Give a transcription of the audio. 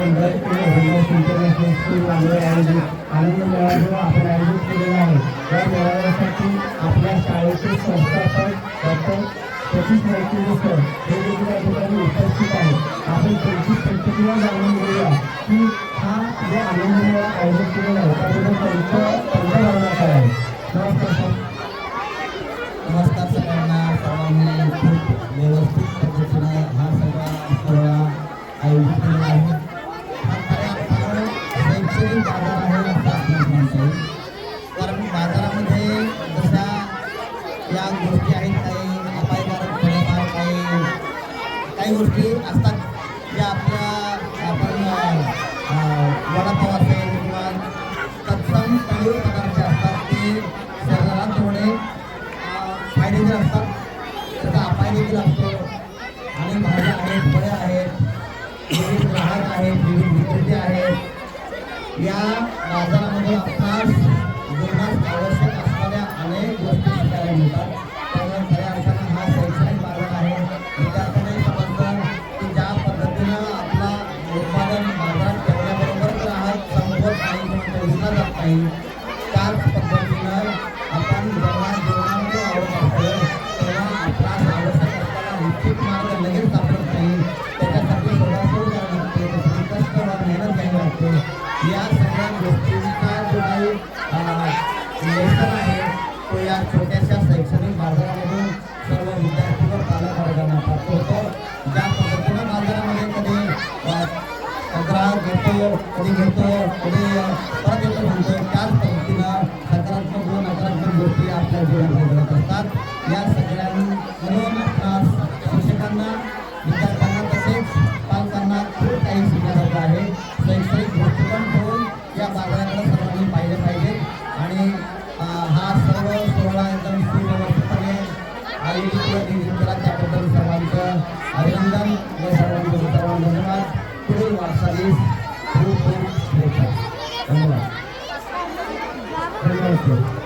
International school आनंद मेळावा जो आपण आयोजित केलेला आहे या मेळाव्यासाठी आपल्या शाळेचे संस्थापक डॉक्टर सतीश मैत्री सर हे देखील या ठिकाणी उपस्थित आहेत. आपण त्यांची प्रतिक्रिया जाणून घेऊया की हा जो आनंद मेळावा आयोजित केलेला आहे त्याबद्दल त्यांच्या भावना काय आहे. नमस्कार सर. नमस्कार सगळ्यांना. सर्वांनी खूप व्यवस्थित पद्धतीने हा सगळा सोहळा आयोजित केला आहे. हा खऱ्या अर्थानं शैक्षणिक बाजार आहे असं आपल्याला म्हणता येईल. कारण बाजारामध्ये जशा या गोष्टी आहेत काही अपायकारक थोड्याफार काही गोष्टी असतात ज्या आपण वडापाव असेल किंवा तत्सम तळीव पदार्थ असतात ते शरीराला थोडे फायदेशीर असतात. त्याचा अपाय देखील असतो. आणि भाज्या आहेत, फळे आहेत, विविध ग्राहक आहेत, विविध विक्रेते आहेत. या बाजारामध्ये आपणास जीवनात आवश्यक असणाऱ्या अनेक गोष्टी शिकायला मिळतात. त्यामुळे खऱ्या अर्थानं हा शैक्षणिक बाजार आहे. विद्यार्थ्यांनाही समजतं की ज्या पद्धतीनं आपला उत्पादन बाजारात ठेवण्याबरोबर ग्राहक संपत नाही किंवा तो विकला जात नाही त्याच पद्धतीनं आपण जेव्हा जीवनामध्ये आवडत असतो तेव्हा आपणास आवश्यक असताना निश्चित मार्ग लगेच सापडत नाही. त्याच्यासाठी सोडासोड करावी लागते, त्यासाठी कष्ट व मेहनत घ्यावी लागते. या सगळ्या गोष्टींचा जो काही लेसन आहे तो या छोट्याशा शैक्षणिक बाजारामधून सर्व विद्यार्थी व पालक वर्गांना प्राप्त होतो. ज्या पद्धतीनं बाजारामध्ये कधी ग्राहक घेतो, कधी परत येतो म्हणतो त्याच पद्धतीनं सकारात्मक व नकारात्मक गोष्टी आपल्या जीवनात घडत असतात. या सगळ्यांमधून आपणास शिक्षकांना, विद्यार्थ्यांना तसेच पालकांना खूप काही शिकण्यासारखं आहे. शैक्षणिक दृष्टिकोन ठेवून या बाजाराकडे सर्वांनी पाहिले पाहिजे. आणि हा सर्व सोहळा एकदम सुव्यवस्थितपणे आयोजित केला त्याबद्दल सर्वांचं अभिनंदन व सर्वांना धन्यवाद. पुढील वाटचालीस खूप खूप शुभेच्छा. धन्यवाद. धन्यवाद.